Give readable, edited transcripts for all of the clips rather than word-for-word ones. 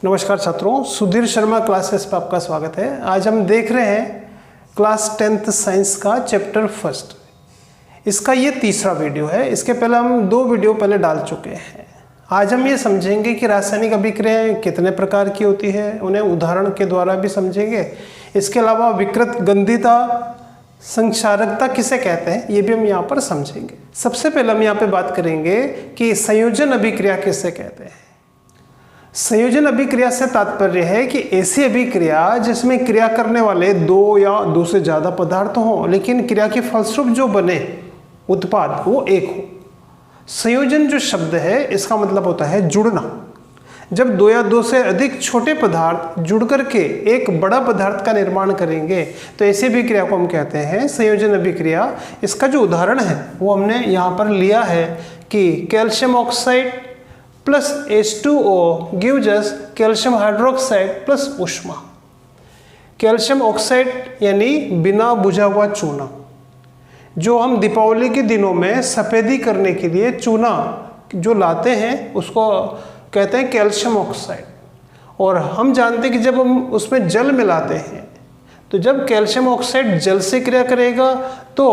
नमस्कार छात्रों, सुधीर शर्मा क्लासेस पर आपका स्वागत है। आज हम देख रहे हैं क्लास 10th साइंस का चैप्टर फर्स्ट। इसका ये तीसरा वीडियो है। इसके पहले हम 2 वीडियो पहले डाल चुके हैं। आज हम ये समझेंगे कि रासायनिक अभिक्रियाएं कितने प्रकार की होती है, उन्हें उदाहरण के द्वारा भी समझेंगे। इसके अलावा विकृत गंधिता, संक्षारकता किसे कहते हैं, ये भी हम यहाँ पर समझेंगे। सबसे पहले हम यहाँ पे बात करेंगे कि संयोजन अभिक्रिया किसे कहते हैं। संयोजन अभिक्रिया से तात्पर्य है कि ऐसी अभिक्रिया जिसमें क्रिया करने वाले 2 या 2 से ज़्यादा पदार्थ हों, लेकिन क्रिया के फलस्वरूप जो बने उत्पाद वो एक हो। संयोजन जो शब्द है इसका मतलब होता है जुड़ना। जब 2 या 2 से अधिक छोटे पदार्थ जुड़ करके एक बड़ा पदार्थ का निर्माण करेंगे तो ऐसी अभिक्रिया को हम कहते हैं संयोजन अभिक्रिया। इसका जो उदाहरण है वो हमने यहाँ पर लिया है कि calcium oxide plus H2O gives us calcium hydroxide plus ऊष्मा। कैल्शियम ऑक्साइड यानी बिना बुझा हुआ चूना, जो हम दीपावली के दिनों में सफ़ेदी करने के लिए चूना जो लाते हैं उसको कहते हैं कैल्शियम ऑक्साइड। और हम जानते हैं कि जब हम उसमें जल मिलाते हैं तो जब कैल्शियम ऑक्साइड जल से क्रिया करेगा तो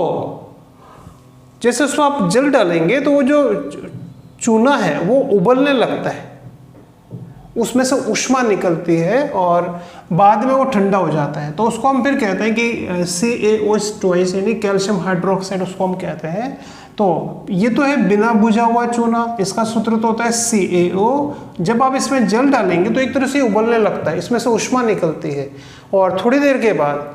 जैसे उसमें आप जल डालेंगे तो वो जो चूना है वो उबलने लगता है, उसमें से ऊष्मा निकलती है और बाद में वो ठंडा हो जाता है। तो उसको हम फिर कहते हैं कि CaO2 यानी कैल्शियम हाइड्रोक्साइड उसको हम कहते हैं। तो ये तो है बिना बुझा हुआ चूना, इसका सूत्र तो होता है CaO। जब आप इसमें जल डालेंगे तो एक तरह से उबलने लगता है, इसमें से ऊष्मा निकलती है और थोड़ी देर के बाद,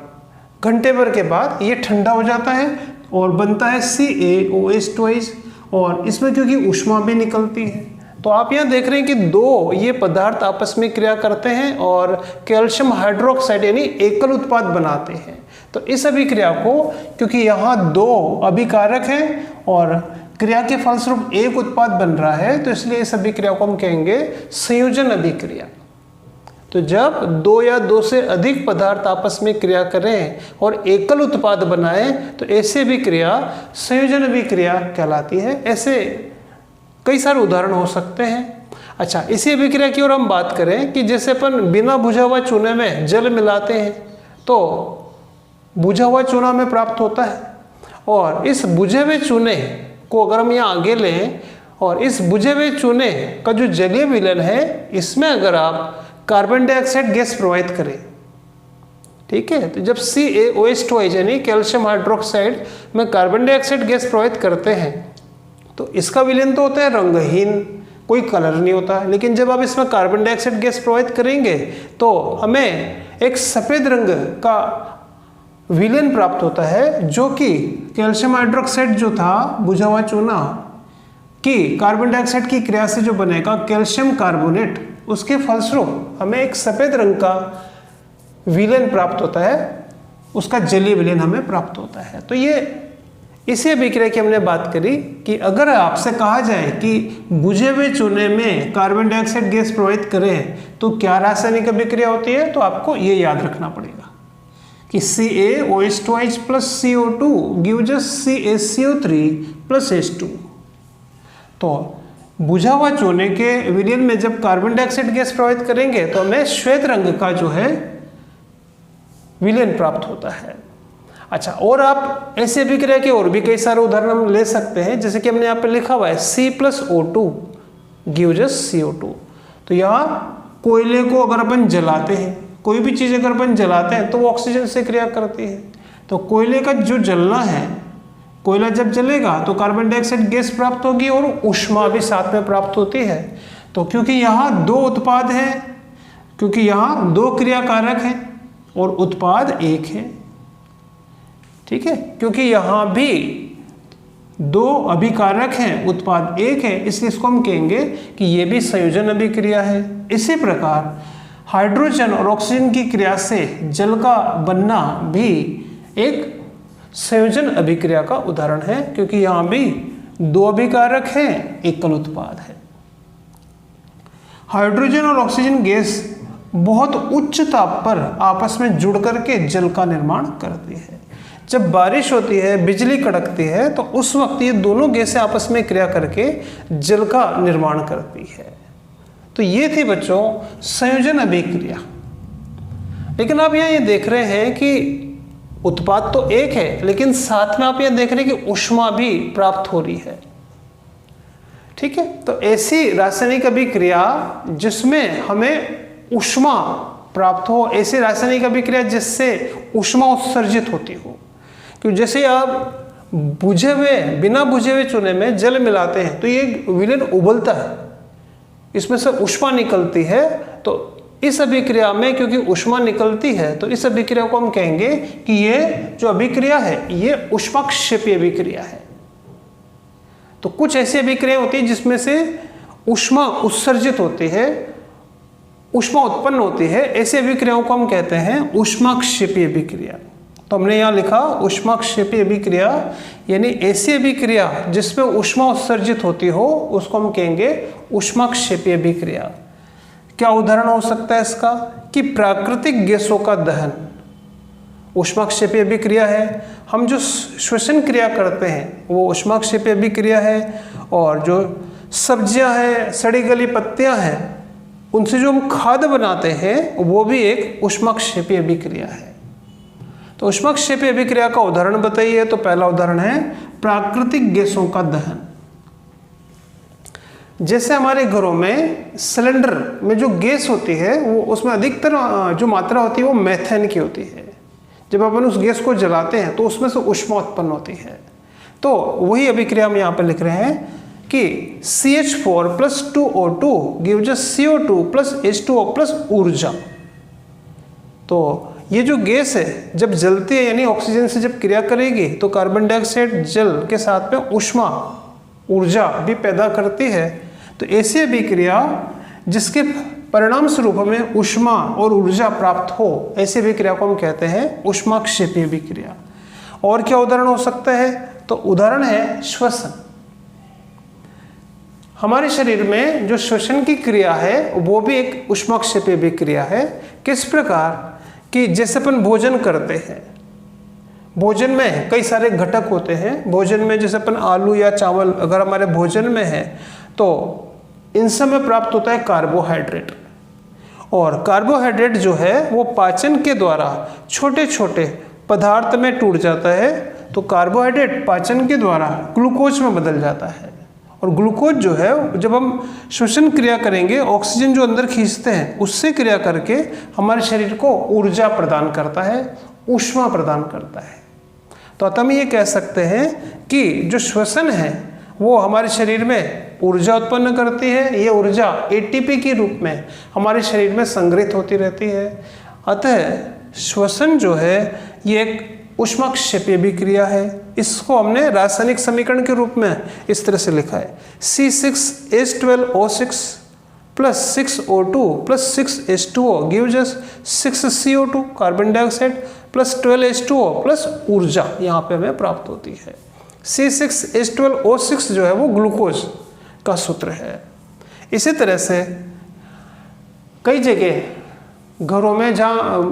घंटे भर के बाद ये ठंडा हो जाता है और बनता है CaOH2। और इसमें क्योंकि ऊष्मा भी निकलती है तो आप यहाँ देख रहे हैं कि 2 ये पदार्थ आपस में क्रिया करते हैं और कैल्शियम हाइड्रोक्साइड यानी एकल उत्पाद बनाते हैं। तो इस अभिक्रिया को, क्योंकि यहाँ 2 अभिकारक हैं और क्रिया के फलस्वरूप एक उत्पाद बन रहा है, तो इसलिए इस अभिक्रिया को हम कहेंगे संयोजन अभिक्रिया। तो जब 2 या 2 से अधिक पदार्थ आपस में क्रिया करें और एकल उत्पाद बनाएं तो ऐसे अभिक्रिया संयोजन अभिक्रिया कहलाती है। ऐसे कई सारे उदाहरण हो सकते हैं। अच्छा, इसी अभिक्रिया की ओर हम बात करें कि जैसे अपन बिना बुझा हुआ चूने में जल मिलाते हैं तो बुझा हुआ चूना हमें प्राप्त होता है। और इस बुझे हुए चूने को अगर हम यहाँ आगे लें और इस बुझे हुए चूने का जो जलीय विलयन है इसमें अगर आप कार्बन डाइऑक्साइड गैस प्रवाहित करें, ठीक है, तो जब CaOH2 यानी कैल्शियम हाइड्रोक्साइड में कार्बन डाइऑक्साइड गैस प्रवाहित करते हैं तो इसका विलयन तो होता है रंगहीन, कोई कलर नहीं होता है। लेकिन जब आप इसमें कार्बन डाइऑक्साइड गैस प्रवाहित करेंगे तो हमें एक सफ़ेद रंग का विलयन प्राप्त होता है, जो कि कैल्शियम हाइड्रोक्साइड जो था बुझा हुआ चूना की कार्बन डाइऑक्साइड की क्रिया से जो बनेगा कैल्शियम कार्बोनेट, उसके फलस्वरूप हमें एक सफ़ेद रंग का विलयन प्राप्त होता है, उसका जलीय विलयन हमें प्राप्त होता है। तो ये इसी अभिक्रिया की हमने बात करी कि अगर आपसे कहा जाए कि बुझे हुए चूने में कार्बन डाइऑक्साइड गैस प्रवाहित करें तो क्या रासायनिक अभिक्रिया होती है, तो आपको ये याद रखना पड़ेगा कि CaOH2 plus CO2 gives us CaCO3 plus H2। तो बुझा हुआ चूने के विलयन में जब कार्बन डाइऑक्साइड गैस प्रवाहित करेंगे तो हमें श्वेत रंग का जो है विलयन प्राप्त होता है। अच्छा, और आप ऐसे अभिक्रिया के और भी कई सारे उदाहरण हम ले सकते हैं, जैसे कि हमने यहाँ पे लिखा हुआ है C+O2 gives us CO2। तो यहाँ कोयले को अगर अपन जलाते हैं, कोई भी चीज़ अगर अपन जलाते हैं तो वो ऑक्सीजन से क्रिया करती है। तो कोयले का जो जलना है, कोयला जब जलेगा तो कार्बन डाइऑक्साइड गैस प्राप्त होगी और ऊष्मा भी साथ में प्राप्त होती है। तो क्योंकि यहाँ 2 उत्पाद हैं, क्योंकि यहाँ 2 क्रियाकारक हैं और उत्पाद एक है, ठीक है, क्योंकि यहाँ भी 2 अभिकारक हैं, उत्पाद एक है, इसलिए इसको हम कहेंगे कि ये भी संयोजन अभिक्रिया है। इसी प्रकार हाइड्रोजन और ऑक्सीजन की क्रिया से जल का बनना भी एक संयोजन अभिक्रिया का उदाहरण है, क्योंकि यहाँ भी 2 अभिकारक हैं, एकल उत्पाद है। हाइड्रोजन और ऑक्सीजन गैस बहुत उच्च ताप पर आपस में जुड़ करके जल का निर्माण करती है। जब बारिश होती है, बिजली कड़कती है, तो उस वक्त ये दोनों गैसें आपस में क्रिया करके जल का निर्माण करती है। तो तो ये थी बच्चों संयोजन अभिक्रिया। लेकिन आप यहाँ ये देख रहे हैं कि उत्पाद तो एक है, लेकिन साथ में आप ये देख रहे हैं कि ऊष्मा भी प्राप्त हो रही है। ठीक है, तो ऐसी रासायनिक अभिक्रिया जिसमें हमें ऊष्मा प्राप्त हो, ऐसी रासायनिक अभिक्रिया जिससे ऊष्मा उत्सर्जित होती हो। क्योंकि जैसे आप बिना बुझे हुए चूने में जल मिलाते हैं तो ये विलयन उबलता है, इसमें से ऊष्मा निकलती है। तो इस अभिक्रिया में क्योंकि ऊष्मा निकलती है तो इस अभिक्रिया को हम कहेंगे कि ये जो अभिक्रिया है ये ऊष्माक्षेपी अभिक्रिया है। तो कुछ ऐसी अभिक्रिया होती है जिसमें से ऊष्मा उत्सर्जित होती है, ऊष्मा उत्पन्न होती है, ऐसी अभिक्रियाओं को हम कहते हैं ऊष्माक्षेपी अभिक्रिया। तो हमने यहाँ लिखा ऊष्माक्षेपी अभिक्रिया, यानी ऐसी अभिक्रिया जिसमें ऊष्मा उत्सर्जित होती हो उसको हम कहेंगे ऊष्माक्षेपी अभिक्रिया। क्या उदाहरण हो सकता है इसका कि प्राकृतिक गैसों का दहन ऊष्माक्षेपी अभिक्रिया है। हम जो श्वसन क्रिया करते हैं वो ऊष्माक्षेपी अभिक्रिया है, और जो सब्जियां हैं, सड़ी गली पत्तियां हैं, उनसे जो हम खाद्य बनाते हैं वो भी एक ऊष्माक्षेपी अभिक्रिया है। तो ऊष्माक्षेपी अभिक्रिया का उदाहरण बताइए। तो पहला उदाहरण है प्राकृतिक गैसों का दहन। जैसे हमारे घरों में सिलेंडर में जो गैस होती है वो उसमें अधिकतर जो मात्रा होती है वो मेथेन की होती है। जब अपन उस गैस को जलाते हैं तो उसमें से ऊष्मा उत्पन्न होती है। तो वही अभिक्रिया हम यहाँ पर लिख रहे हैं कि CH4 + 2O2 gives us CO2 + H2O + ऊर्जा। तो ये जो गैस है जब जलती है यानी ऑक्सीजन से जब क्रिया करेगी तो कार्बन डाइऑक्साइड जल के साथ में ऊष्मा ऊर्जा भी पैदा करती है। तो ऐसी अभिक्रिया जिसके परिणाम स्वरूप हमें ऊष्मा और ऊर्जा प्राप्त हो, ऐसी अभिक्रिया को हम कहते हैं ऊष्माक्षेपी अभिक्रिया। और क्या उदाहरण हो सकता है? तो उदाहरण है श्वसन। हमारे शरीर में जो श्वसन की क्रिया है वो भी एक ऊष्माक्षेपी अभिक्रिया है। किस प्रकार कि जैसे अपन भोजन करते हैं, भोजन में कई सारे घटक होते हैं। भोजन में जैसे अपन आलू या चावल अगर हमारे भोजन में है तो इन सब में प्राप्त होता है कार्बोहाइड्रेट, और कार्बोहाइड्रेट जो है वो पाचन के द्वारा छोटे छोटे पदार्थ में टूट जाता है। तो कार्बोहाइड्रेट पाचन के द्वारा ग्लूकोज में बदल जाता है, और ग्लूकोज जो है जब हम श्वसन क्रिया करेंगे ऑक्सीजन जो अंदर खींचते हैं उससे क्रिया करके हमारे शरीर को ऊर्जा प्रदान करता है, ऊष्मा प्रदान करता है। तो अतः हम ये कह सकते हैं कि जो श्वसन है वो हमारे शरीर में ऊर्जा उत्पन्न करती है। ये ऊर्जा ATP के रूप में हमारे शरीर में संग्रहित होती रहती है। अतः श्वसन जो है ये एक ऊष्माक्षेपी अभिक्रिया है। इसको हमने रासायनिक समीकरण के रूप में इस तरह से लिखा है C6H12O6 + 6O2 + 6H2O gives us 6CO2 carbon dioxide + 12H2O + ऊर्जा यहाँ पे हमें प्राप्त होती है। C6H12O6 जो है वो ग्लूकोज का सूत्र है। इसी तरह से कई जगह घरों में जहाँ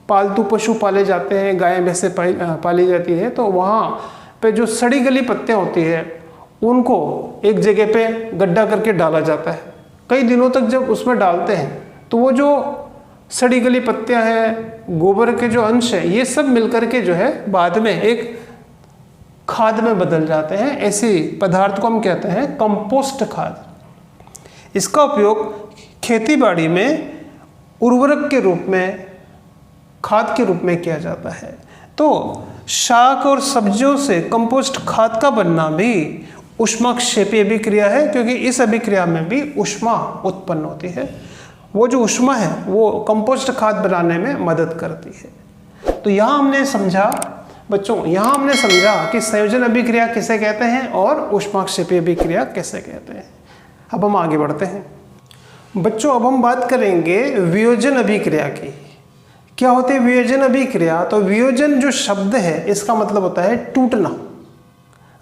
पालतू पशु पाले जाते हैं, गाय भैंसे पाली जाती है, तो वहाँ पे जो सड़ी गली पत्तियाँ होती है उनको एक जगह पे गड्ढा करके डाला जाता है। कई दिनों तक जब उसमें डालते हैं तो वो जो सड़ी गली पत्तियाँ हैं, गोबर के जो अंश है, ये सब मिलकर के जो है बाद में एक खाद में बदल जाते हैं। ऐसी पदार्थ को हम कहते हैं कंपोस्ट खाद। इसका उपयोग खेतीबाड़ी में उर्वरक के रूप में, खाद के रूप में किया जाता है। तो शाक और सब्जियों से कंपोस्ट खाद का बनना भी ऊष्माक्षेपी अभिक्रिया है, क्योंकि इस अभिक्रिया में भी ऊष्मा उत्पन्न होती है। वो जो ऊष्मा है वो कंपोस्ट खाद बनाने में मदद करती है। तो यहाँ हमने समझा बच्चों, यहाँ हमने समझा कि संयोजन अभिक्रिया किसे कहते हैं और ऊष्माक्षेपी अभिक्रिया किसे कहते हैं। अब हम आगे बढ़ते हैं बच्चों। अब हम बात करेंगे वियोजन अभिक्रिया की। क्या होती है वियोजन अभिक्रिया? तो वियोजन जो शब्द है इसका मतलब होता है टूटना।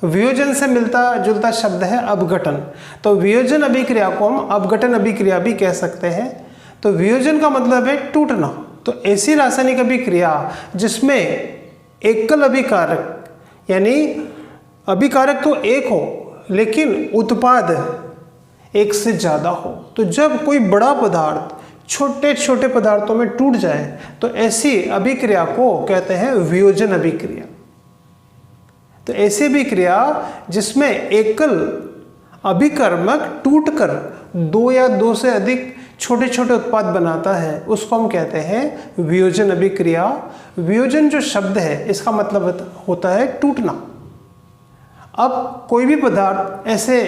वियोजन से मिलता जुलता शब्द है अपघटन। तो वियोजन अभिक्रिया को हम अपघटन अभिक्रिया भी कह सकते हैं। तो वियोजन का मतलब है टूटना। तो ऐसी रासायनिक अभिक्रिया जिसमें एकल अभिकारक, यानी अभिकारक तो एक हो लेकिन उत्पाद एक से ज़्यादा हो। तो जब कोई बड़ा पदार्थ छोटे छोटे पदार्थों में टूट जाए तो ऐसी अभिक्रिया को कहते हैं वियोजन अभिक्रिया। तो ऐसी अभिक्रिया जिसमें एकल अभिकर्मक टूटकर दो या दो से अधिक छोटे छोटे उत्पाद बनाता है उसको हम कहते हैं वियोजन अभिक्रिया। वियोजन जो शब्द है इसका मतलब होता है टूटना। अब कोई भी पदार्थ ऐसे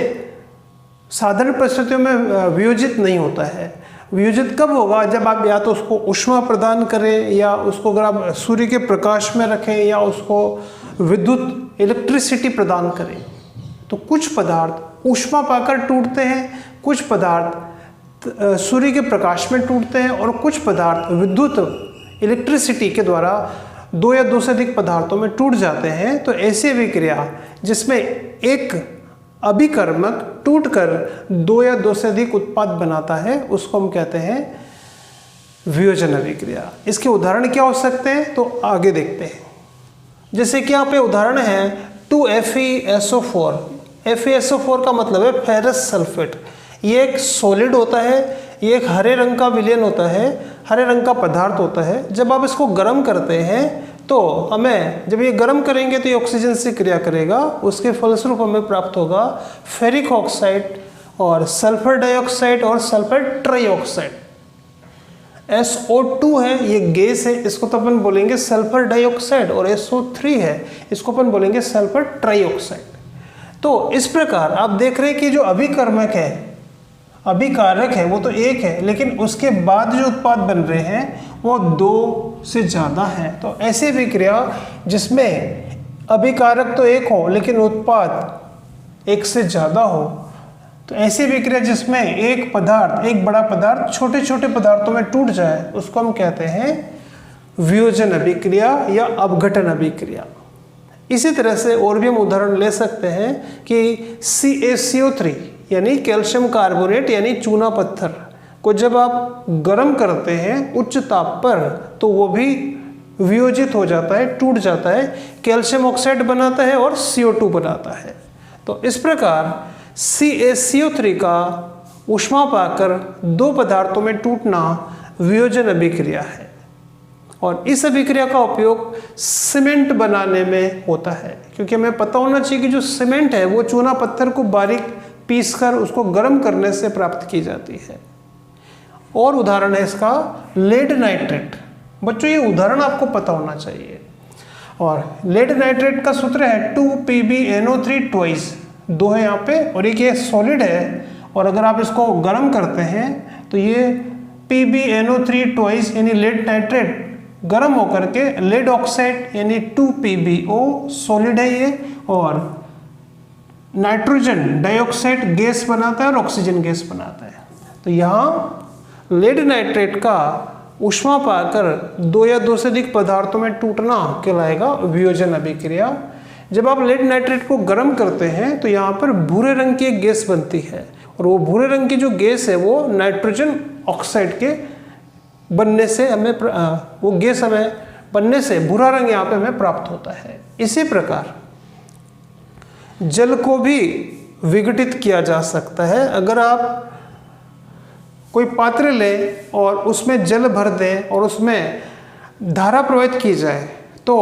साधारण परिस्थितियों में वियोजित नहीं होता है। वियोजित कब होगा? जब आप या तो उसको ऊष्मा प्रदान करें, या उसको अगर आप सूर्य के प्रकाश में रखें, या उसको विद्युत इलेक्ट्रिसिटी प्रदान करें। तो कुछ पदार्थ ऊष्मा पाकर टूटते हैं, कुछ पदार्थ सूर्य के प्रकाश में टूटते हैं, और कुछ पदार्थ विद्युत इलेक्ट्रिसिटी के द्वारा दो या दो से अधिक पदार्थों में टूट जाते हैं। तो ऐसी अभिक्रिया जिसमें एक अभिकर्मक टूटकर दो या दो से अधिक उत्पाद बनाता है उसको हम कहते हैं वियोजन अभिक्रिया। इसके उदाहरण क्या हो सकते हैं तो आगे देखते हैं। जैसे कि यहाँ पे उदाहरण है 2FeSO4। FeSO4 का मतलब है फेरस सल्फेट। ये एक सॉलिड होता है, ये एक हरे रंग का विलयन होता है, हरे रंग का पदार्थ होता है। जब आप इसको गर्म करते हैं तो हमें, जब ये गर्म करेंगे तो ये ऑक्सीजन से क्रिया करेगा, उसके फलस्वरूप हमें प्राप्त होगा फेरिक ऑक्साइड और सल्फर डाइऑक्साइड और सल्फर ट्राइऑक्साइड। SO2 है, ये गैस है, इसको तो अपन बोलेंगे सल्फर डाइऑक्साइड, और SO3 है, इसको अपन बोलेंगे सल्फर ट्राइऑक्साइड। तो इस प्रकार आप देख रहे हैं कि जो अभिकर्मक है, अभिकारक है, वो तो एक है, लेकिन उसके बाद जो उत्पाद बन रहे हैं वो दो से ज़्यादा है। तो ऐसी अभिक्रिया जिसमें अभिकारक तो एक हो लेकिन उत्पाद एक से ज़्यादा हो, तो ऐसी अभिक्रिया जिसमें एक पदार्थ, एक बड़ा पदार्थ छोटे छोटे पदार्थों में टूट जाए उसको हम कहते हैं वियोजन अभिक्रिया या अपघटन अभिक्रिया। इसी तरह से और भी हम उदाहरण ले सकते हैं कि CaCO3 यानी कैल्शियम कार्बोनेट यानी चूना पत्थर को जब आप गर्म करते हैं उच्च ताप पर तो वो भी वियोजित हो जाता है, टूट जाता है, कैल्शियम ऑक्साइड बनाता है और CO2 बनाता है। तो इस प्रकार CaCO3 का ऊष्मा पाकर दो पदार्थों में टूटना वियोजन अभिक्रिया है। और इस अभिक्रिया का उपयोग सीमेंट बनाने में होता है, क्योंकि हमें पता होना चाहिए कि जो सीमेंट है वो चूना पत्थर को बारीक पीसकर उसको गर्म करने से प्राप्त की जाती है। और उदाहरण है इसका लेड नाइट्रेट। बच्चों ये उदाहरण आपको पता होना चाहिए। और लेड नाइट्रेट का सूत्र है 2PbNO3 ट्वाइस, दो है यहाँ पे, और एक ये सॉलिड है, और अगर आप इसको गर्म करते हैं तो ये PbNO3 ट्वाइस यानी लेड नाइट्रेट गर्म होकर के लेड ऑक्साइड यानी 2PbO सॉलिड है ये, और नाइट्रोजन डाइऑक्साइड गैस बनाता है और ऑक्सीजन गैस बनाता है। तो यहाँ लेड नाइट्रेट का ऊष्मा पाकर दो या दो से अधिक पदार्थों में टूटना कहलाएगा वियोजन अभिक्रिया। जब आप लेड नाइट्रेट को गर्म करते हैं तो यहाँ पर भूरे रंग की एक गैस बनती है, और वो भूरे रंग की जो गैस है वो नाइट्रोजन ऑक्साइड के बनने से हमें, वो गैस हमें बनने से भूरा रंग यहाँ पे हमें प्राप्त होता है। इसी प्रकार जल को भी विघटित किया जा सकता है। अगर आप कोई पात्र लें और उसमें जल भर दें और उसमें धारा प्रवाहित की जाए तो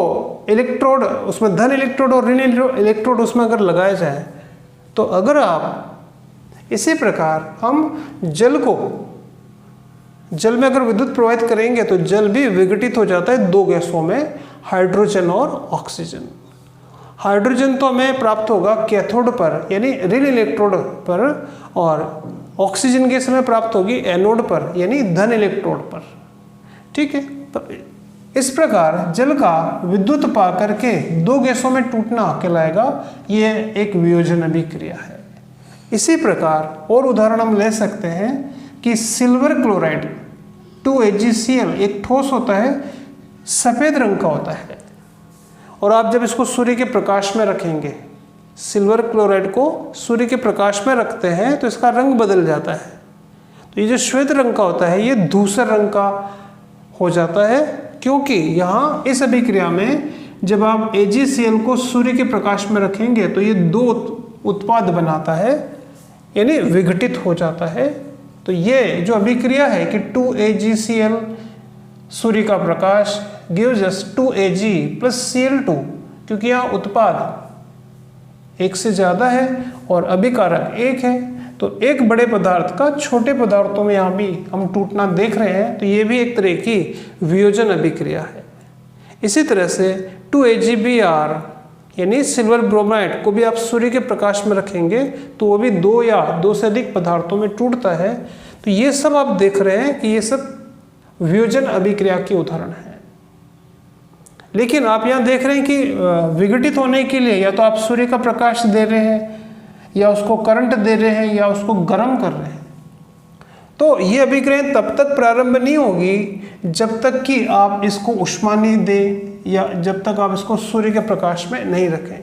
इलेक्ट्रोड, उसमें धन इलेक्ट्रोड और ऋण इलेक्ट्रोड उसमें अगर लगाया जाए, तो अगर आप इसी प्रकार हम जल में अगर विद्युत प्रवाहित करेंगे तो जल भी विघटित हो जाता है दो गैसों में, हाइड्रोजन और ऑक्सीजन। हाइड्रोजन तो हमें प्राप्त होगा कैथोड पर यानी ऋण इलेक्ट्रोड पर, और ऑक्सीजन गैस हमें प्राप्त होगी एनोड पर यानी धन इलेक्ट्रोड पर। ठीक है, तो इस प्रकार जल का विद्युत पा करके दो गैसों में टूटना कहलाएगा ये एक वियोजन अभिक्रिया है। इसी प्रकार और उदाहरण हम ले सकते हैं कि सिल्वर क्लोराइड 2AgCl एक ठोस होता है, सफ़ेद रंग का होता है, और आप जब इसको सूर्य के प्रकाश में रखेंगे, सिल्वर क्लोराइड को सूर्य के प्रकाश में रखते हैं तो इसका रंग बदल जाता है। तो ये जो श्वेत रंग का होता है ये धूसर रंग का हो जाता है, क्योंकि यहाँ इस अभिक्रिया में जब आप AgCl को सूर्य के प्रकाश में रखेंगे तो ये दो उत्पाद बनाता है, यानी विघटित हो जाता है। तो ये जो अभिक्रिया है कि 2AgCl सूर्य का प्रकाश gives us 2Ag plus Cl2, क्योंकि यहाँ उत्पाद एक से ज़्यादा है और अभिकारक एक है, तो एक बड़े पदार्थ का छोटे पदार्थों में यहाँ भी हम टूटना देख रहे हैं, तो ये भी एक तरह की वियोजन अभिक्रिया है। इसी तरह से 2AgBr यानी सिल्वर ब्रोमाइड को भी आप सूर्य के प्रकाश में रखेंगे तो वो भी 2 या 2 से अधिक पदार्थों में टूटता है। तो ये सब आप देख रहे हैं कि ये सब वियोजन अभिक्रिया के उदाहरण हैं। लेकिन आप यहाँ देख रहे हैं कि विघटित होने के लिए या तो आप सूर्य का प्रकाश दे रहे हैं, या उसको करंट दे रहे हैं, या उसको गर्म कर रहे हैं। तो ये अभिक्रिया तब तक प्रारंभ नहीं होगी जब तक कि आप इसको ऊष्मा नहीं दें, या जब तक आप इसको सूर्य के प्रकाश में नहीं रखें।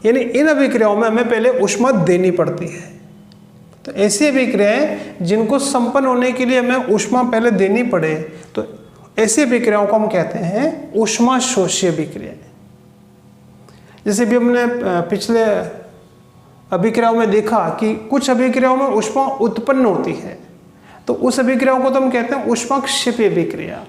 यानी इन अभिक्रियाओं में हमें पहले ऊष्मा देनी पड़ती है। तो ऐसी अभिक्रियाएं जिनको संपन्न होने के लिए हमें ऊष्मा पहले देनी पड़े, तो ऐसी अभिक्रियाओं को हम कहते हैं ऊष्मा शोषी अभिक्रियाएं। जैसे भी हमने पिछले अभिक्रियाओं में देखा कि कुछ अभिक्रियाओं में ऊष्मा उत्पन्न होती है, तो उस अभिक्रियाओं को तो हम कहते हैं ऊष्माक्षेपी अभिक्रिया,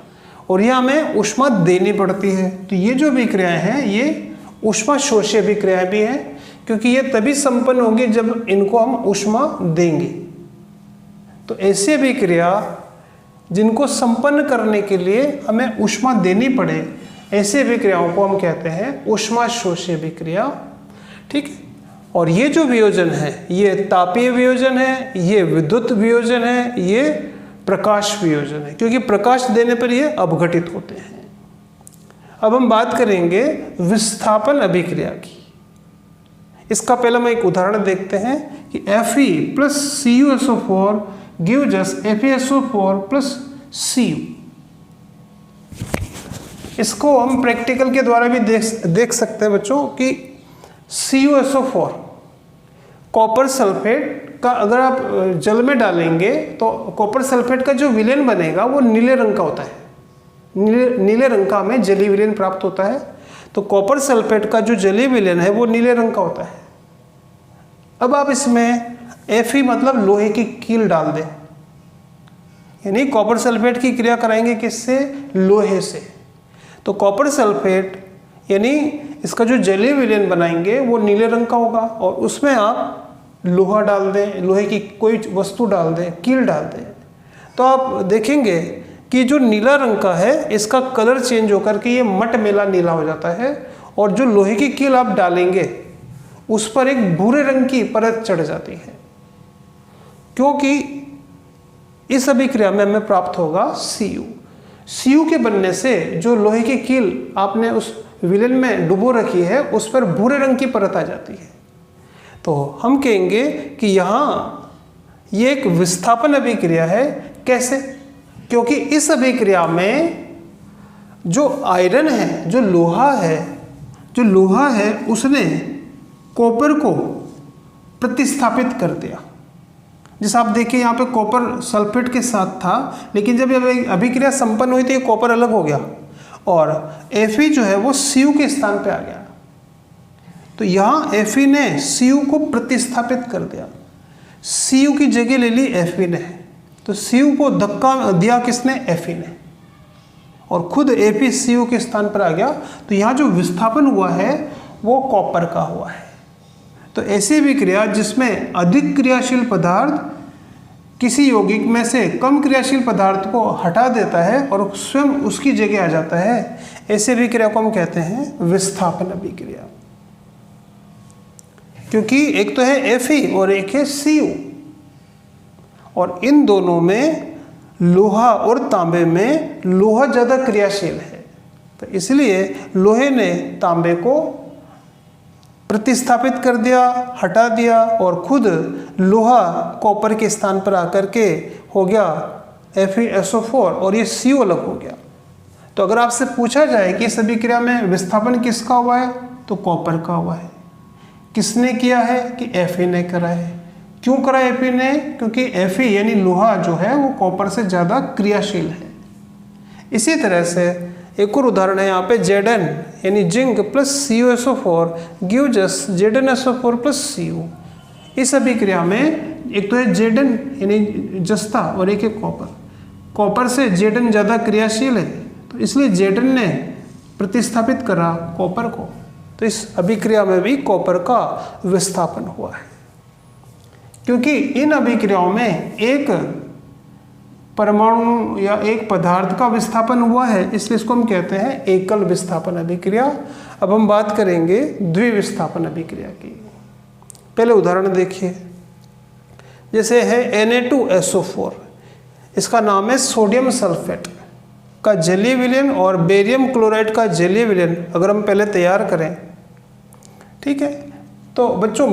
और यह हमें ऊष्मा देनी पड़ती है। तो ये जो अभिक्रियाएं हैं ये ऊष्मा शोषी अभिक्रियाएं भी हैं, क्योंकि ये तभी संपन्न होगी जब इनको हम ऊष्मा देंगे। तो ऐसी अभिक्रिया जिनको संपन्न करने के लिए हमें ऊष्मा देनी पड़े, ऐसी अभिक्रियाओं को हम कहते हैं ऊष्मा शोषी अभिक्रिया। ठीक है। और ये जो वियोजन है ये तापीय वियोजन है, ये विद्युत वियोजन है, ये प्रकाश वियोजन है, क्योंकि प्रकाश देने पर ये अपघटित होते हैं। अब हम बात करेंगे विस्थापन अभिक्रिया की। इसका पहले हम एक उदाहरण देखते हैं कि Fe plus CuSO4 gives us FeSO4 plus Cu। इसको हम प्रैक्टिकल के द्वारा भी देख सकते हैं बच्चों कि CuSO4 कॉपर सल्फेट का अगर आप जल में डालेंगे तो कॉपर सल्फेट का जो विलयन बनेगा वो नीले रंग का होता है। नीले रंग का हमें जलीय विलयन प्राप्त होता है। तो कॉपर सल्फेट का जो जलीय विलयन है वो नीले रंग का होता है। अब आप इसमें Fe मतलब लोहे की कील डाल दें, यानी कॉपर सल्फेट की क्रिया कराएंगे किससे? लोहे से। तो कॉपर सल्फेट यानी इसका जो जलीय विलयन बनाएंगे वो नीले रंग का होगा, और उसमें आप लोहा डाल दें, लोहे की कोई वस्तु डाल दें, कील डाल दें, तो आप देखेंगे कि जो नीला रंग का है इसका कलर चेंज होकर के ये मटमैला नीला हो जाता है, और जो लोहे की कील आप डालेंगे उस पर एक भूरे रंग की परत चढ़ जाती है, क्योंकि इस अभिक्रिया में हमें प्राप्त होगा Cu। Cu के बनने से जो लोहे की कील आपने उस विलयन में डुबो रखी है उस पर भूरे रंग की परत आ जाती है। तो हम कहेंगे कि यहाँ ये एक विस्थापन अभिक्रिया है। कैसे? क्योंकि इस अभिक्रिया में जो आयरन है, जो लोहा है उसने कॉपर को प्रतिस्थापित कर दिया। जैसे आप देखिए यहाँ पे कॉपर सल्फेट के साथ था, लेकिन जब अभिक्रिया संपन्न हुई तो ये कॉपर अलग हो गया और Fe जो है वो Cu के स्थान पे आ गया। तो यहाँ Fe ने Cu को प्रतिस्थापित कर दिया, Cu की जगह ले ली Fe ने। तो Cu को धक्का दिया किसने? Fe ने, और खुद Fe Cu के स्थान पर आ गया। तो यहाँ जो विस्थापन हुआ है वो कॉपर का हुआ है। तो ऐसी भी क्रिया जिसमें अधिक क्रियाशील पदार्थ किसी यौगिक में से कम क्रियाशील पदार्थ को हटा देता है और स्वयं उसकी जगह आ जाता है, ऐसे भी क्रिया को हम कहते हैं विस्थापन अभिक्रिया। क्योंकि एक तो है Fe और एक है Cu, और इन दोनों में लोहा और तांबे में लोहा ज़्यादा क्रियाशील है, तो इसलिए लोहे ने तांबे को प्रतिस्थापित कर दिया, हटा दिया, और खुद लोहा कॉपर के स्थान पर आकर के हो गया FeSO4 और ये Cu अलग हो गया। तो अगर आपसे पूछा जाए कि इस अभिक्रिया में विस्थापन किसका हुआ है, तो कॉपर का हुआ है। किसने किया है? कि Fe ने करा है। क्यों करा Fe ने? क्योंकि Fe यानी लोहा जो है वो कॉपर से ज़्यादा क्रियाशील है। इसी तरह से एक और उदाहरण है यहाँ पे Zn यानी zinc plus CuSO4 gives us ZnSO4 plus Cu। इस अभिक्रिया में एक तो है Zn यानी जस्ता और एक है कॉपर। कॉपर से Zn ज़्यादा क्रियाशील है, तो इसलिए Zn ने प्रतिस्थापित करा कॉपर को, तो इस अभिक्रिया में भी कॉपर का विस्थापन हुआ है। क्योंकि इन अभिक्रियाओं में एक परमाणु या एक पदार्थ का विस्थापन हुआ है, इसलिए इसको हम कहते हैं एकल विस्थापन अभिक्रिया। अब हम बात करेंगे द्विविस्थापन अभिक्रिया की। पहले उदाहरण देखिए, जैसे है Na2SO4, इसका नाम है सोडियम सल्फेट का जलीय विलयन और बेरियम क्लोराइड का जलीय विलयन अगर हम पहले तैयार करें, ठीक है। तो बच्चों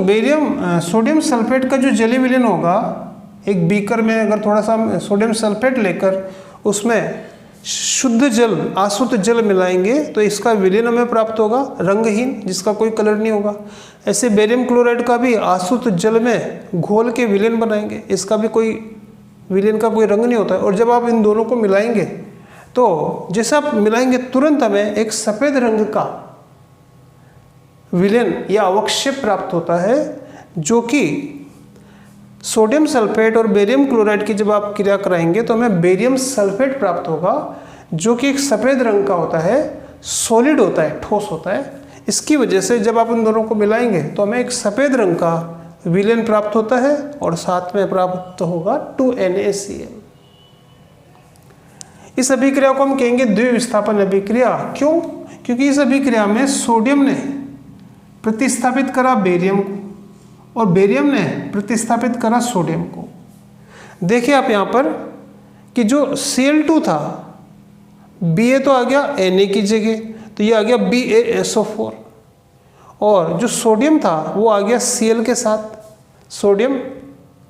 सोडियम सल्फेट का जो जलीय विलयन होगा, एक बीकर में अगर थोड़ा सा सोडियम सल्फेट लेकर उसमें शुद्ध जल आसुत जल मिलाएंगे तो इसका विलयन हमें प्राप्त होगा रंगहीन, जिसका कोई कलर नहीं होगा। ऐसे बेरियम क्लोराइड का भी आसुत जल में घोल के विलयन बनाएंगे, इसका भी कोई विलयन का कोई रंग नहीं होता है। और जब आप इन दोनों को मिलाएंगे तो जैसे आप मिलाएंगे तुरंत हमें एक सफ़ेद रंग का विलयन या अवक्षेप प्राप्त होता है, जो कि सोडियम सल्फेट और बेरियम क्लोराइड की जब आप क्रिया कराएंगे तो हमें बेरियम सल्फेट प्राप्त होगा, जो कि एक सफ़ेद रंग का होता है, सॉलिड होता है, ठोस होता है। इसकी वजह से जब आप उन दोनों को मिलाएंगे तो हमें एक सफ़ेद रंग का विलयन प्राप्त होता है और साथ में प्राप्त होगा 2NaCl। इस अभिक्रिया को हम कहेंगे द्विविस्थापन अभिक्रिया। क्यों? क्योंकि इस अभिक्रिया में सोडियम ने प्रतिस्थापित करा बेरियम को और बेरियम ने प्रतिस्थापित करा सोडियम को। देखिए आप यहाँ पर कि जो Cl2 था, Ba तो आ गया Na की जगह, तो ये आ गया BaSO4, और जो सोडियम था वो आ गया Cl के साथ, सोडियम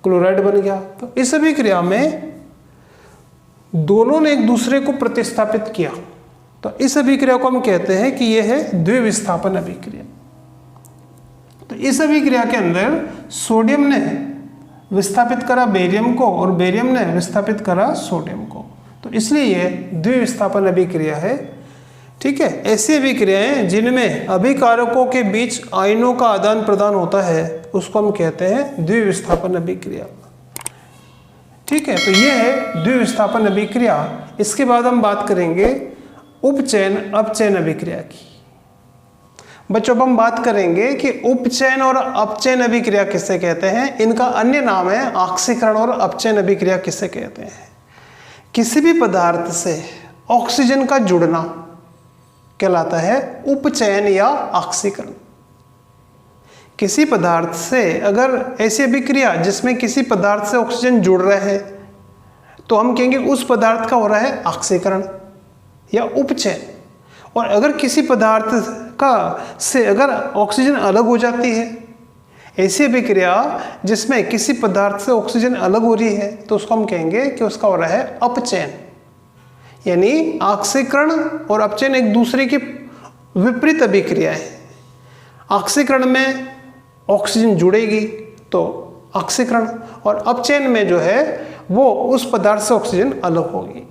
क्लोराइड बन गया। तो इस अभिक्रिया में दोनों ने एक दूसरे को प्रतिस्थापित किया, तो इस अभिक्रिया को हम कहते हैं कि यह है द्विविस्थापन अभिक्रिया। तो इस अभिक्रिया के अंदर सोडियम ने विस्थापित करा बेरियम को और बेरियम ने विस्थापित करा सोडियम को, तो इसलिए यह द्विविस्थापन अभिक्रिया है। ठीक है, ऐसी अभिक्रियाएं जिनमें अभिकारकों के बीच आयनों का आदान प्रदान होता है उसको हम कहते हैं द्विविस्थापन अभिक्रिया। ठीक है, तो ये है द्विविस्थापन अभिक्रिया। इसके बाद हम बात करेंगे उपचयन अपचयन अभिक्रिया की। बच्चों, अब हम बात करेंगे कि उपचयन और अपचयन अभिक्रिया किससे कहते हैं। इनका अन्य नाम है ऑक्सीकरण और अपचयन अभिक्रिया किससे कहते हैं। किसी भी पदार्थ से ऑक्सीजन का जुड़ना कहलाता है उपचयन या ऑक्सीकरण। किसी पदार्थ से अगर ऐसी अभिक्रिया जिसमें किसी पदार्थ से ऑक्सीजन जुड़ रहा है तो हम कहेंगे उस पदार्थ का हो रहा है ऑक्सीकरण या उपचयन। और अगर किसी पदार्थ का से अगर ऑक्सीजन अलग हो जाती है, ऐसी अभिक्रिया जिसमें किसी पदार्थ से ऑक्सीजन अलग हो रही है, तो उसको हम कहेंगे कि उसका हो रहा है अपचयन। यानी ऑक्सीकरण और अपचयन एक दूसरे की विपरीत अभिक्रिया है। ऑक्सीकरण में ऑक्सीजन जुड़ेगी तो ऑक्सीकरण, और अपचयन में जो है वो उस पदार्थ से ऑक्सीजन अलग होगी।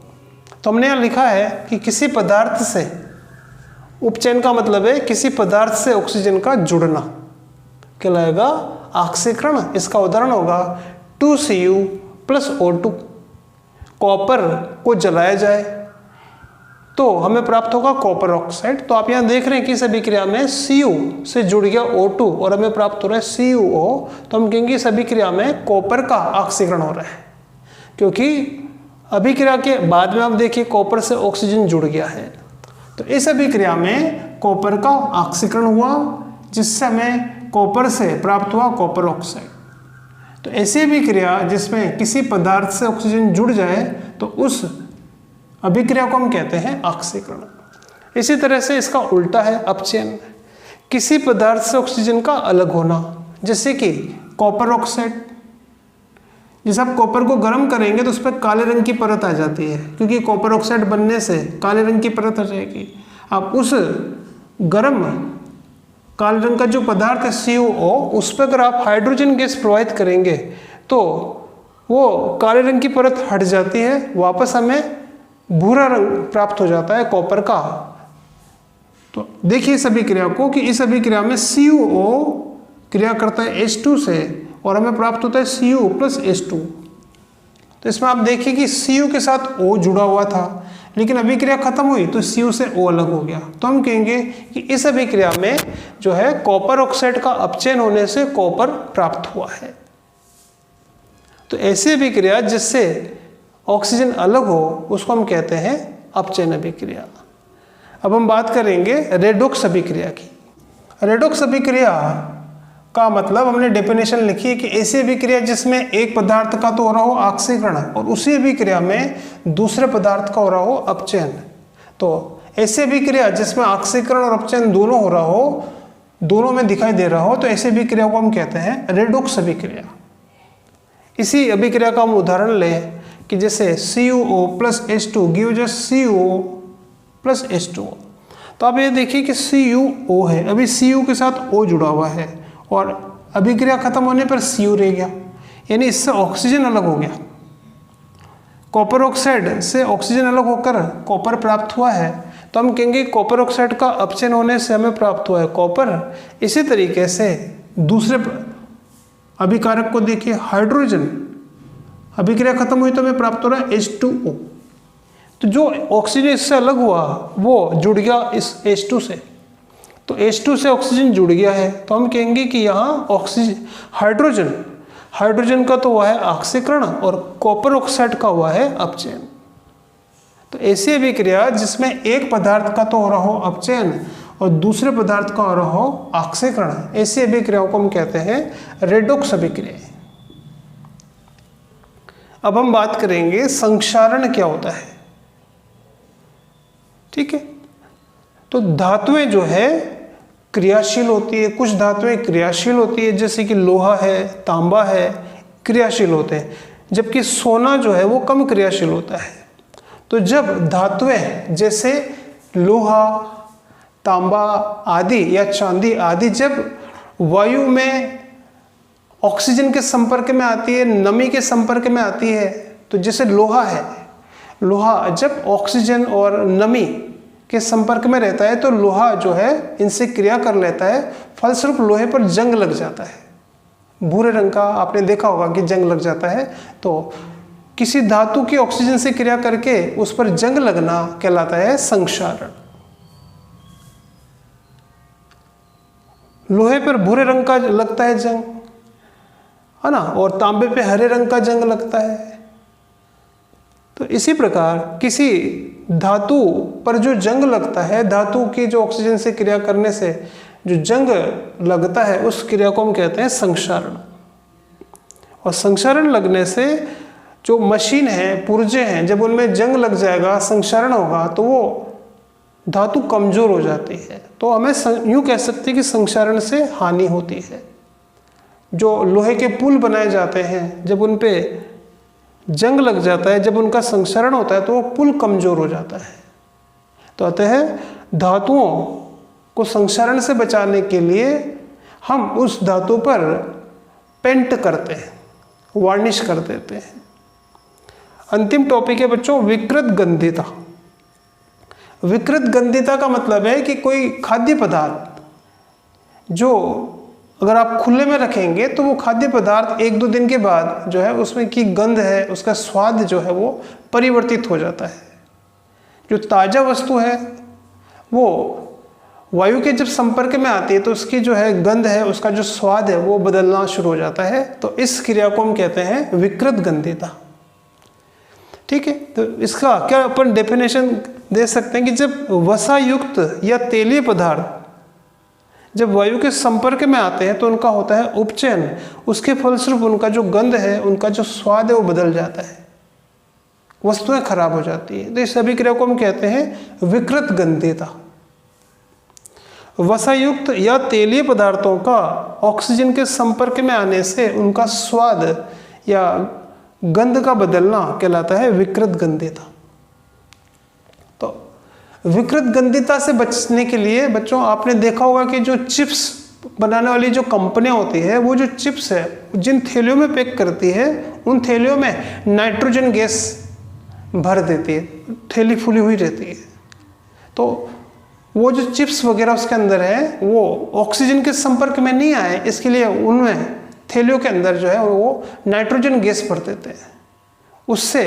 तो हमने यहाँ लिखा है कि किसी पदार्थ से उपचयन का मतलब है किसी पदार्थ से ऑक्सीजन का जुड़ना कहलाएगा ऑक्सीकरण। इसका उदाहरण होगा 2Cu + O2। कॉपर को जलाया जाए तो हमें प्राप्त होगा कॉपर ऑक्साइड। तो आप यहाँ देख रहे हैं कि इस अभिक्रिया में Cu से जुड़ गया O2 और हमें प्राप्त हो रहा है CuO। तो हम कहेंगे इस अभिक्रिया में कॉपर का ऑक्सीकरण हो रहा है, क्योंकि अभिक्रिया के बाद में आप देखिए कॉपर से ऑक्सीजन जुड़ गया है। तो इस अभिक्रिया में कॉपर का ऑक्सीकरण हुआ, जिससे हमें कॉपर से प्राप्त हुआ कॉपर ऑक्साइड। तो ऐसी अभिक्रिया जिसमें किसी पदार्थ से ऑक्सीजन जुड़ जाए तो उस अभिक्रिया को हम कहते हैं ऑक्सीकरण। इसी तरह से इसका उल्टा है अपचयन। किसी पदार्थ से ऑक्सीजन का अलग होना, जैसे कि कॉपर ऑक्साइड। जैसे आप कॉपर को गर्म करेंगे तो उस पर काले रंग की परत आ जाती है, क्योंकि कॉपर ऑक्साइड बनने से काले रंग की परत आ जाएगी। आप उस गर्म काले रंग का जो पदार्थ है CuO, उस पर अगर आप हाइड्रोजन गैस प्रोवाइड करेंगे तो वो काले रंग की परत हट जाती है, वापस हमें भूरा रंग प्राप्त हो जाता है कॉपर का। तो देखिए इस अभिक्रिया को कि इस अभिक्रिया में CuO क्रिया करता है H2 से और हमें प्राप्त होता है Cu प्लस H2। तो इसमें आप देखिए कि Cu के साथ O जुड़ा हुआ था, लेकिन अभिक्रिया खत्म हुई तो Cu से O अलग हो गया। तो हम कहेंगे कि इस अभिक्रिया में जो है कॉपर ऑक्साइड का अपचयन होने से कॉपर प्राप्त हुआ है। तो ऐसी अभिक्रिया जिससे ऑक्सीजन अलग हो उसको हम कहते हैं अपचयन अभिक्रिया। अब हम बात करेंगे रेडॉक्स अभिक्रिया की। रेडॉक्स अभिक्रिया का मतलब हमने डेफिनेशन लिखी है कि ऐसी अभिक्रिया जिसमें एक पदार्थ का तो हो रहा हो ऑक्सीकरण और उसी अभिक्रिया में दूसरे पदार्थ का हो रहा हो अपचयन। तो ऐसी अभिक्रिया जिसमें ऑक्सीकरण और अपचयन दोनों हो रहा हो, दोनों में दिखाई दे रहा हो, तो ऐसी अभिक्रिया को हम कहते हैं रेडॉक्स अभिक्रिया। इसी अभिक्रिया का हम उदाहरण लें कि जैसे CuO plus H2 gives us CO plus H2O। तो आप ये देखिए कि CuO है, अभी Cu के साथ O जुड़ा हुआ है और अभिक्रिया खत्म होने पर Cu रह गया, यानी इससे ऑक्सीजन अलग हो गया। कॉपर ऑक्साइड से ऑक्सीजन अलग होकर कॉपर प्राप्त हुआ है, तो हम कहेंगे कॉपर ऑक्साइड का अपचयन होने से हमें प्राप्त हुआ है कॉपर। इसी तरीके से दूसरे अभिकारक को देखिए, हाइड्रोजन, अभिक्रिया खत्म हुई तो हमें प्राप्त हो रहा है H2O। तो जो ऑक्सीजन इससे अलग हुआ वो जुड़ गया इस H2 से, तो H2 से ऑक्सीजन जुड़ गया है, तो हम कहेंगे कि यहाँ ऑक्सीजन हाइड्रोजन का तो हुआ है ऑक्सीकरण और कॉपर ऑक्साइड का हुआ है अपचयन। तो ऐसी अभिक्रिया जिसमें एक पदार्थ का तो हो रहा हो अपचयन और दूसरे पदार्थ का हो रहा हो ऑक्सीकरण, ऐसी अभिक्रियाओं को हम कहते हैं रेडॉक्स अभिक्रिया। अब हम बात करेंगे संक्षारण क्या होता है। ठीक है, तो धातुएं जो है क्रियाशील होती है, कुछ धातुएं क्रियाशील होती है जैसे कि लोहा है, तांबा है, क्रियाशील होते हैं, जबकि सोना जो है वो कम क्रियाशील होता है। तो जब धातुएं जैसे लोहा, तांबा आदि या चांदी आदि जब वायु में ऑक्सीजन के संपर्क में आती है, नमी के संपर्क में आती है, तो जैसे लोहा है, लोहा जब ऑक्सीजन और नमी के संपर्क में रहता है तो लोहा जो है इनसे क्रिया कर लेता है, फलस्वरूप लोहे पर जंग लग जाता है। भूरे रंग का आपने देखा होगा कि जंग लग जाता है। तो किसी धातु की ऑक्सीजन से क्रिया करके उस पर जंग लगना कहलाता है संक्षारण। लोहे पर भूरे रंग का लगता है जंग, है ना, और तांबे पे हरे रंग का जंग लगता है। तो इसी प्रकार किसी धातु पर जो जंग लगता है, धातु की जो ऑक्सीजन से क्रिया करने से जो जंग लगता है, उस क्रिया को हम कहते हैं संक्षारण। और संक्षारण लगने से जो मशीन है, पुर्जे हैं, जब उनमें जंग लग जाएगा, संक्षारण होगा, तो वो धातु कमजोर हो जाती है। तो हमें यूँ कह सकते हैं कि संक्षारण से हानि होती है। जो लोहे के पुल बनाए जाते हैं, जब उन पे जंग लग जाता है, जब उनका संक्षारण होता है, तो वो पुल कमजोर हो जाता है। तो अतः धातुओं को संक्षारण से बचाने के लिए हम उस धातु पर पेंट करते हैं, वार्निश कर देते हैं। अंतिम टॉपिक है बच्चों विकृत गंधिता। विकृत गंधिता का मतलब है कि कोई खाद्य पदार्थ जो अगर आप खुले में रखेंगे तो वो खाद्य पदार्थ 1-2 दिन के बाद जो है उसमें की गंध है, उसका स्वाद जो है वो परिवर्तित हो जाता है। जो ताज़ा वस्तु है वो वायु के जब संपर्क में आती है तो उसकी जो है गंध है, उसका जो स्वाद है वो बदलना शुरू हो जाता है। तो इस क्रिया को हम कहते हैं विकृत गंधिता। ठीक है, तो इसका क्या अपन डेफिनेशन दे सकते हैं कि जब वसा युक्त या तेलीय पदार्थ जब वायु के संपर्क में आते हैं तो उनका होता है उपचयन, उसके फलस्वरूप उनका जो गंध है, उनका जो स्वाद है वो बदल जाता है, वस्तुएं खराब हो जाती है। तो इस अभिक्रिया को हम कहते हैं विकृत गंधिता। वसायुक्त या तेलीय पदार्थों का ऑक्सीजन के संपर्क में आने से उनका स्वाद या गंध का बदलना कहलाता है विकृत गंधिता। तो विकृत गंधिता से बचने के लिए बच्चों आपने देखा होगा कि जो चिप्स बनाने वाली जो कंपनियां होती है, वो जो चिप्स है जिन थैलियों में पैक करती है, उन थैलियों में नाइट्रोजन गैस भर देती है, थैली फुली हुई रहती है। तो वो जो चिप्स वगैरह उसके अंदर है वो ऑक्सीजन के संपर्क में नहीं आए, इसके लिए उनमें थैलियों के अंदर जो है वो नाइट्रोजन गैस भर देते हैं। उससे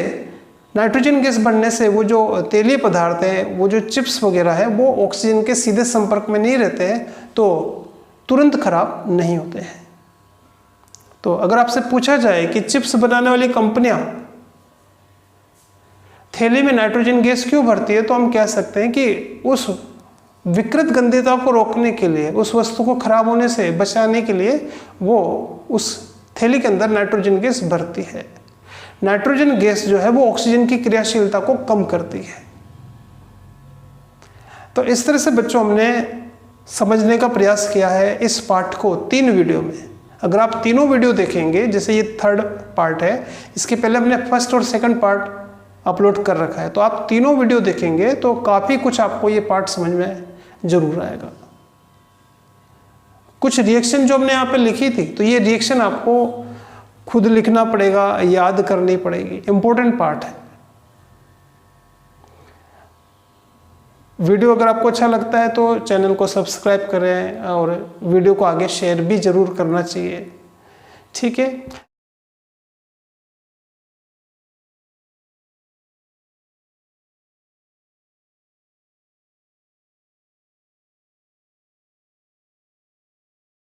नाइट्रोजन गैस बढ़ने से वो जो तेलीय पदार्थ है, वो जो चिप्स वगैरह है, वो ऑक्सीजन के सीधे संपर्क में नहीं रहते हैं, तो तुरंत खराब नहीं होते हैं। तो अगर आपसे पूछा जाए कि चिप्स बनाने वाली कंपनियां थैली में नाइट्रोजन गैस क्यों भरती है, तो हम कह सकते हैं कि उस विकृत गंधता को रोकने के लिए, उस वस्तु को खराब होने से बचाने के लिए वो उस थैली के अंदर नाइट्रोजन गैस भरती है। नाइट्रोजन गैस जो है वो ऑक्सीजन की क्रियाशीलता को कम करती है। तो इस तरह से बच्चों हमने समझने का प्रयास किया है इस पाठ को 3 वीडियो में। अगर आप तीनों वीडियो देखेंगे, जैसे ये 3rd पार्ट है, इसके पहले हमने 1st और 2nd पार्ट अपलोड कर रखा है, तो आप तीनों वीडियो देखेंगे तो काफ़ी कुछ आपको ये पार्ट समझ में जरूर आएगा। कुछ रिएक्शन जो हमने यहाँ पे लिखी थी, तो ये रिएक्शन आपको खुद लिखना पड़ेगा, याद करनी पड़ेगी, इंपॉर्टेंट पार्ट है। वीडियो अगर आपको अच्छा लगता है तो चैनल को सब्सक्राइब करें और वीडियो को आगे शेयर भी जरूर करना चाहिए। ठीक है।